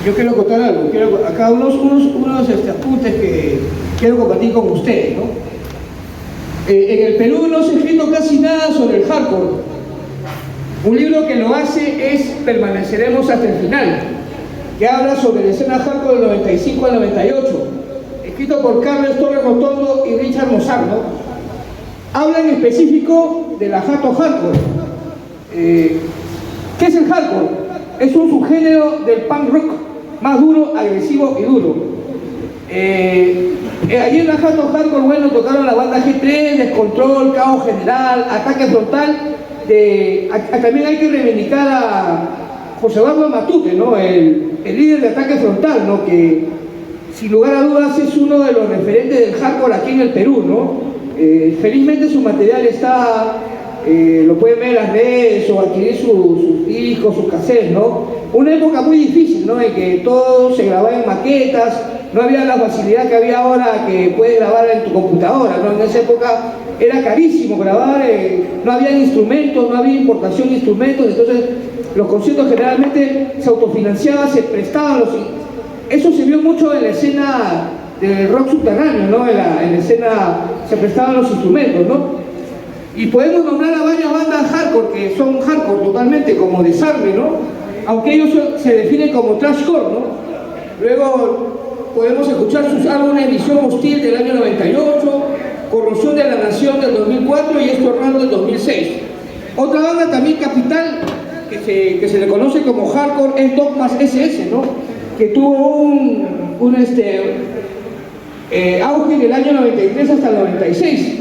Yo quiero contar algo, acá unos apuntes que quiero compartir con ustedes, ¿no? En el Perú no se ha escrito casi nada sobre el hardcore. Un libro que lo hace es Permaneceremos hasta el final, que habla sobre la escena hardcore del 95 al 98, escrito por Carlos Torres Rotondo y Richard Mozart, ¿no? Habla en específico de la jato hardcore. ¿Qué es el hardcore? Es un subgénero del punk rock más duro, agresivo y duro. Allí en la jato hardcore, bueno, tocaron la banda G3, Descontrol, Caos General, Ataque Frontal. También hay que reivindicar a José Eduardo Matute, ¿no? El líder de Ataque Frontal, ¿no? Que sin lugar a dudas es uno de los referentes del hardcore aquí en el Perú, ¿no? Felizmente su material está, lo pueden ver en las redes o adquirir sus discos, sus cassettes, ¿no? Una época muy difícil, ¿no? En que todo se grababa en maquetas, no había la facilidad que había ahora que puedes grabar en tu computadora, ¿no? En esa época era carísimo grabar, no había instrumentos, no había importación de instrumentos, entonces los conciertos generalmente se autofinanciaban, se prestaban, eso se vio mucho en la escena del rock subterráneo, ¿no? En la escena se prestaban los instrumentos, ¿no? Y podemos nombrar a varias bandas hardcore que son hardcore totalmente, como Desarme, ¿no? Aunque ellos se definen como trashcore, ¿no? Luego podemos escuchar sus álbumes Visión Hostil del año 98, Corrosión de la Nación del 2004 y Esto Raro del 2006. Otra banda también capital que se le conoce como hardcore es Dogmas SS, ¿no? Que tuvo un auge en el año 93 hasta el 96,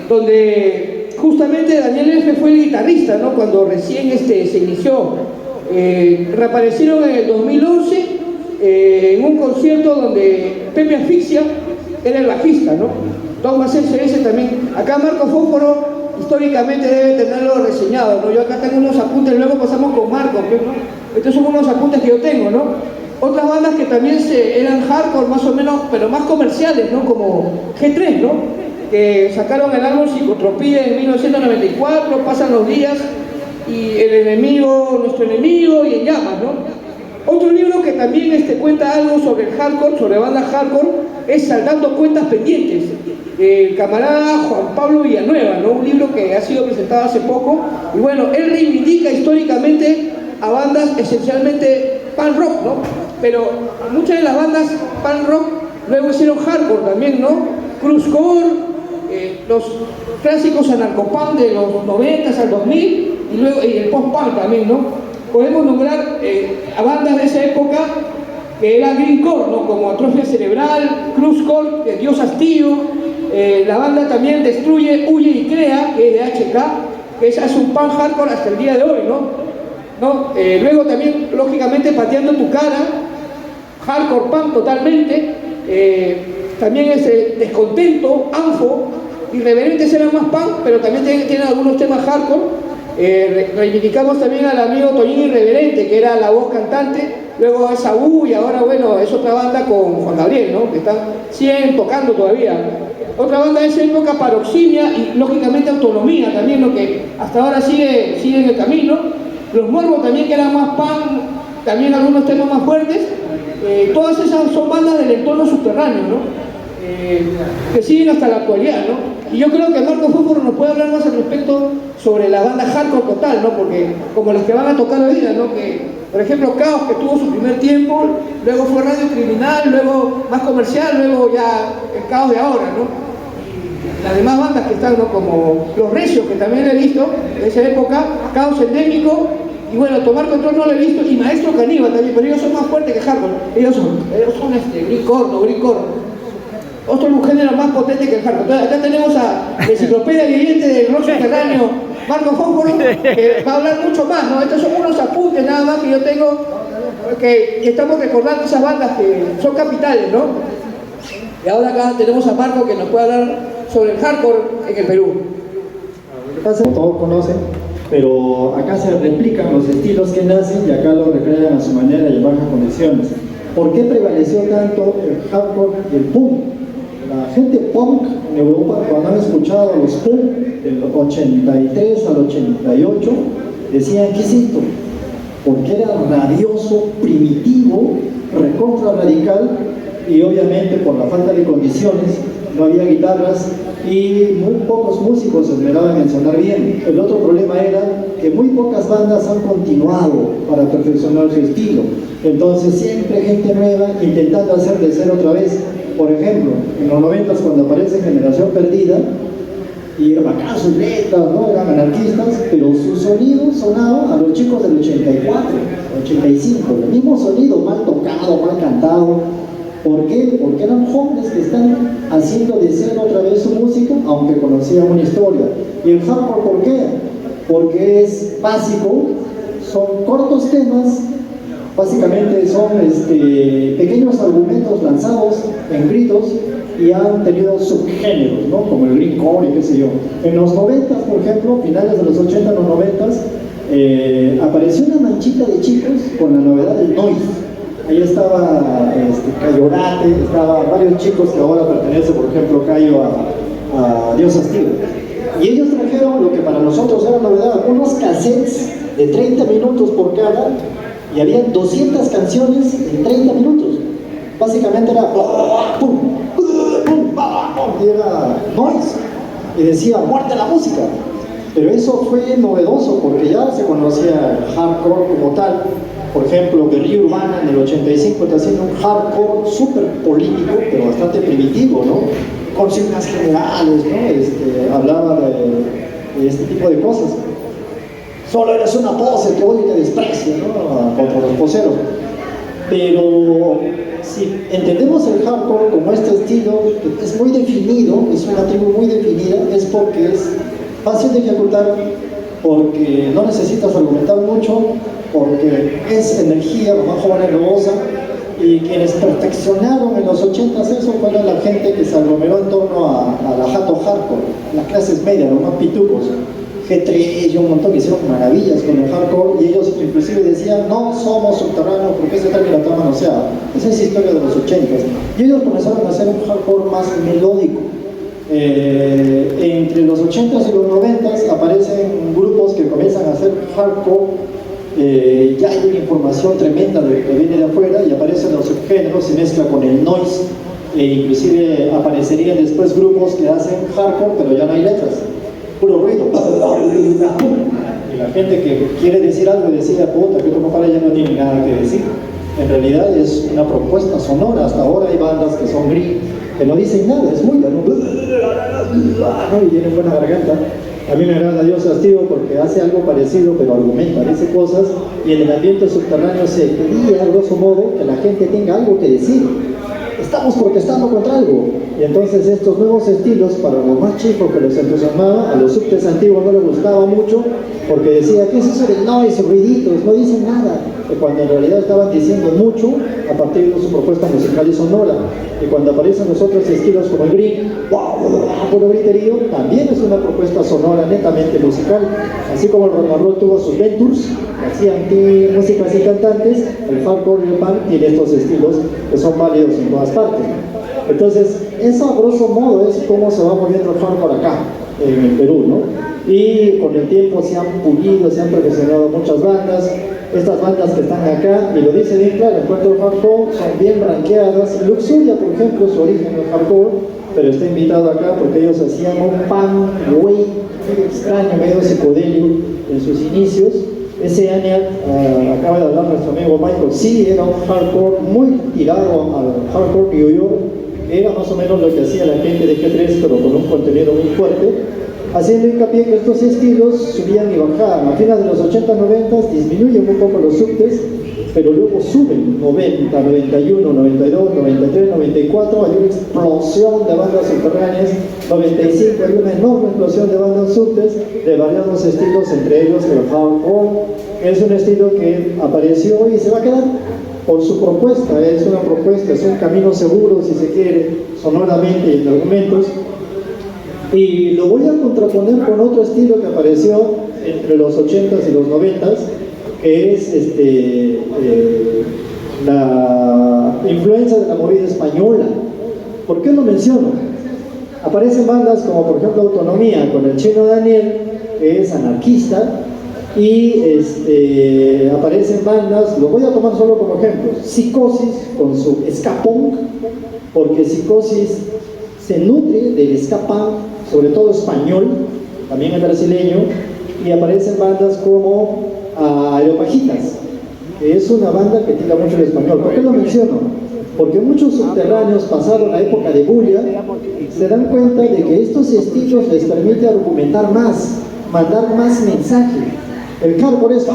donde justamente Daniel F. fue el guitarrista, ¿no? Cuando recién se inició. Reaparecieron en el 2011 en un concierto donde Pepe Asfixia era el bajista, ¿no? Dogmas SS también. Acá Marco Fósforo históricamente debe tenerlo reseñado, ¿no? Yo acá tengo unos apuntes, luego pasamos con Marco, ¿no? Estos son unos apuntes que yo tengo, ¿no? Otras bandas que también eran hardcore más o menos, pero más comerciales, ¿no? Como G3, ¿no? Que sacaron el álbum Psicotropía en 1994, Pasan los días, y El enemigo, nuestro enemigo, y En llamas, ¿no? Otro libro que también cuenta algo sobre el hardcore, sobre bandas hardcore, es Saldando cuentas pendientes, el camarada Juan Pablo Villanueva, ¿no? Un libro que ha sido presentado hace poco, y bueno, él reivindica históricamente a bandas esencialmente punk rock, ¿no? Pero muchas de las bandas punk rock luego hicieron hardcore también, ¿no? Cruzcore, los clásicos anarcopunk de los 90 al 2000 y el post-punk también, ¿no? Podemos nombrar a bandas de esa época que era Greencore, ¿no? Como Atrofia Cerebral, Cruzcore, Dios Hastío, la banda también Destruye, Huye y Crea, que es de HK, que es un punk hardcore hasta el día de hoy, ¿no? Luego también, lógicamente, Pateando tu cara, hardcore punk totalmente, también Descontento, Anfo, Irreverentes eran más punk, pero también tienen algunos temas hardcore. Reivindicamos también al amigo Toñín Irreverente, que era la voz cantante, luego a Saúl y ahora, bueno, es otra banda con Juan Gabriel, ¿no? Que siguen tocando todavía. Otra banda de esa época, Paroximia y lógicamente Autonomía también, lo que hasta ahora sigue en el camino. Los Morbos también, que eran más punk, también algunos temas más fuertes. Todas esas son bandas del entorno subterráneo, ¿no? Que siguen hasta la actualidad, ¿no? Y yo creo que Marco Fósforo nos puede hablar más al respecto sobre la banda hardcore total, ¿no? Porque como las que van a tocar hoy día, ¿no? Que, por ejemplo, Caos, que tuvo su primer tiempo, luego fue Radio Criminal, luego más comercial, luego ya el Caos de ahora, ¿no? Y las demás bandas que están, ¿no? Como Los Recios, que también he visto de esa época, Caos Endémico, y bueno, Tomar Control no lo he visto, y Maestro Caníbal también, pero ellos son más fuertes que hardcore, ellos son Greencore, otro un género más potente que el hardcore. Entonces, acá tenemos a la enciclopedia viviente del rock subterráneo, Marco Fósforo, que va a hablar mucho más, ¿no? Estos son unos apuntes nada más que yo tengo, que estamos recordando esas bandas que son capitales, ¿no? Y ahora acá tenemos a Marco que nos puede hablar sobre el hardcore en el Perú. Todos conocen, pero acá se replican los estilos que nacen y acá lo recrean a su manera y en bajas condiciones. ¿Por qué prevaleció tanto el hardcore y el punk? La gente punk en Europa, cuando han escuchado a los punk del 83 al 88, decían, ¿qué es esto? Porque era rabioso, primitivo, recontra radical, y obviamente por la falta de condiciones no había guitarras y muy pocos músicos se esmeraban en sonar bien. El otro problema era que muy pocas bandas han continuado para perfeccionar su estilo. Entonces siempre gente nueva intentando hacer de cero otra vez. Por ejemplo, en los 90 cuando aparece Generación Perdida, y era bacán sus letras, ¿no? Eran anarquistas, pero su sonido sonaba a los chicos del 84, 85, el mismo sonido, mal tocado, mal cantado. ¿Por qué? Porque eran jóvenes que están haciendo de cero otra vez su música, aunque conocían una historia. ¿Y el hardcore por qué? Porque es básico, son cortos temas, básicamente son pequeños argumentos lanzados en gritos y han tenido subgéneros, ¿no? Como el greencore y qué sé yo. En los 90, por ejemplo, finales de los 80, los 90, apareció una manchita de chicos con la novedad del noise. Ahí estaba Cayorate, estaban varios chicos que ahora pertenecen, por ejemplo, Cayo a Dios Astigo. Y ellos trajeron lo que para nosotros era novedad, unos cassettes de 30 minutos por cada, y había 200 canciones en 30 minutos. Básicamente era pum, pum, pum, y era noise, y decía muerte a la música. Pero eso fue novedoso porque ya se conocía el hardcore como tal. Por ejemplo, Guerrilla Urbana en el 85 está haciendo un hardcore súper político, pero bastante primitivo, ¿no? Consignas generales, ¿no? Hablaba de este tipo de cosas. Solo eres una pose, te odio y te desprecio, ¿no? Contra los poseros. Pero si entendemos el hardcore como este estilo, que es muy definido, es una tribu muy definida, es porque es fácil de ejecutar, porque no necesitas argumentar mucho, porque es energía, lo más joven lo goza, y quienes perfeccionaron en los 80s eso fueron la gente que se aglomeró en torno a la jato hardcore, las clases medias, los más pitucos, G3 y un montón que hicieron maravillas con el hardcore, y ellos inclusive decían no somos subterráneos porque ese término está manoseado. Esa es historia de los 80s, y ellos comenzaron a hacer un hardcore más melódico. Entre los 80s y los 90s aparecen grupos que comienzan a hacer hardcore. Ya hay una información tremenda que viene de afuera y aparecen los subgéneros, se mezcla con el noise, inclusive aparecerían después grupos que hacen hardcore pero ya no hay letras, puro ruido, y la gente que quiere decir algo decía puta que tu compadre ya no tiene nada que decir. En realidad es una propuesta sonora. Hasta ahora hay bandas que son gris, que no dicen nada, es muy ¿no? Y tienen buena garganta. A mí me agrada Dios Castigo porque hace algo parecido, pero argumenta, dice cosas, y en el ambiente subterráneo se pedía, a grosso modo, que la gente tenga algo que decir. Estamos protestando contra algo. Y entonces estos nuevos estilos, para los más chicos que les entusiasmaba, a los subtes antiguos no les gustaba mucho, porque decía, ¿qué es eso de noise, ruiditos? No dicen nada. Y cuando en realidad estaban diciendo mucho a partir de su propuesta musical y sonora. Y cuando aparecen los otros estilos como el green, puro griterío, también es una propuesta sonora netamente musical. Así como el rock and roll tuvo sus ventures, hacían músicas y cantantes, el hardcore y el punk tiene estos estilos que son válidos en todas partes. Entonces, eso a grosso modo es cómo se va moviendo el hardcore acá, en el Perú, ¿no? Y con el tiempo se han pulido, se han perfeccionado muchas bandas. Estas bandas que están acá, y lo dice bien claro, en cuanto al hardcore, son bien branqueadas. Luxuria, por ejemplo, su origen es hardcore, pero está invitado acá porque ellos hacían un punk way extraño, medio psicodélico en sus inicios. Ese año, acaba de hablar nuestro amigo Michael, sí, era un hardcore muy tirado al hardcore New York, que era más o menos lo que hacía la gente de G3, pero con un contenido muy fuerte, haciendo hincapié que estos estilos subían y bajaban. A finales de los 80, 90 disminuyen un poco los subtes, pero luego suben 90, 91, 92, 93, 94, hay una explosión de bandas subterráneas, 95 hay una enorme explosión de bandas subtes de variados estilos, entre ellos el hardcore, que es un estilo que apareció y se va a quedar por su propuesta. Es una propuesta, es un camino seguro, si se quiere, sonoramente y en argumentos. Y lo voy a contraponer con otro estilo que apareció entre los 80s y los 90s, que es la influencia de la movida española. ¿Por qué lo menciono? Aparecen bandas como por ejemplo Autonomía, con el Chino Daniel, que es anarquista, y aparecen bandas, lo voy a tomar solo como ejemplo, Psicosis con su ska punk, porque Psicosis se nutre del ska punk, sobre todo español, también el brasileño, y aparecen bandas como Areopagitas, que es una banda que tira mucho el español. ¿Por qué lo menciono? Porque muchos subterráneos, pasado la época de Bulla, se dan cuenta de que estos estilos les permiten argumentar más, mandar más mensaje. El hardcore es,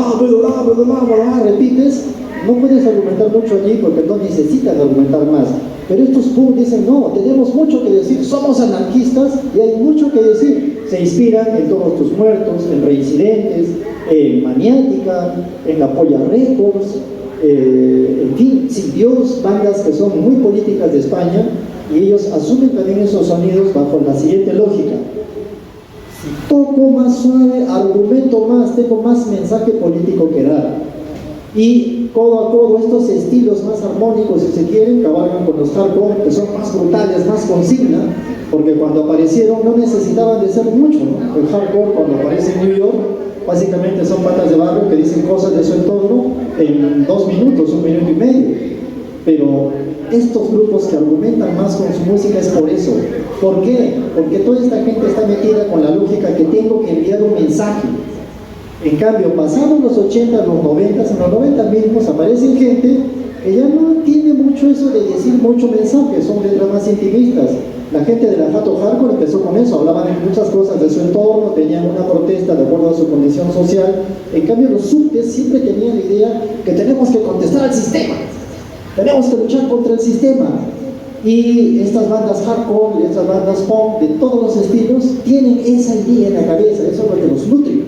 repites, no puedes argumentar mucho allí porque no necesitas argumentar más. Pero estos punk dicen, no, tenemos mucho que decir, somos anarquistas y hay mucho que decir. Se inspiran en Todos tus muertos, en Reincidentes, en Maniática, en La Polla Records, en fin, Sin Dios, bandas que son muy políticas de España, y ellos asumen también esos sonidos bajo la siguiente lógica: si toco más suave, argumento más, tengo más mensaje político que dar. Y codo a codo estos estilos más armónicos, si se quieren, cabalgan con los hardcore, que son más brutales, más consigna, porque cuando aparecieron no necesitaban de ser mucho, ¿no? El hardcore, cuando aparece en New York, básicamente son patas de barrio que dicen cosas de su entorno en 2 minutos, 1 minuto y medio. Pero estos grupos que argumentan más con su música es por eso. ¿Por qué? Porque toda esta gente está metida con la lógica que tengo que enviar un mensaje. En cambio, pasados los 80, los 90, en los 90 mismos aparecen gente que ya no tiene mucho eso de decir mucho mensaje, son letras más intimistas. La gente de la Fato Hardcore empezó con eso, hablaban de muchas cosas de su entorno, tenían una protesta de acuerdo a su condición social. En cambio, los subtes siempre tenían la idea que tenemos que contestar al sistema, tenemos que luchar contra el sistema. Y estas bandas hardcore y estas bandas punk de todos los estilos tienen esa idea en la cabeza, eso es lo que los nutre.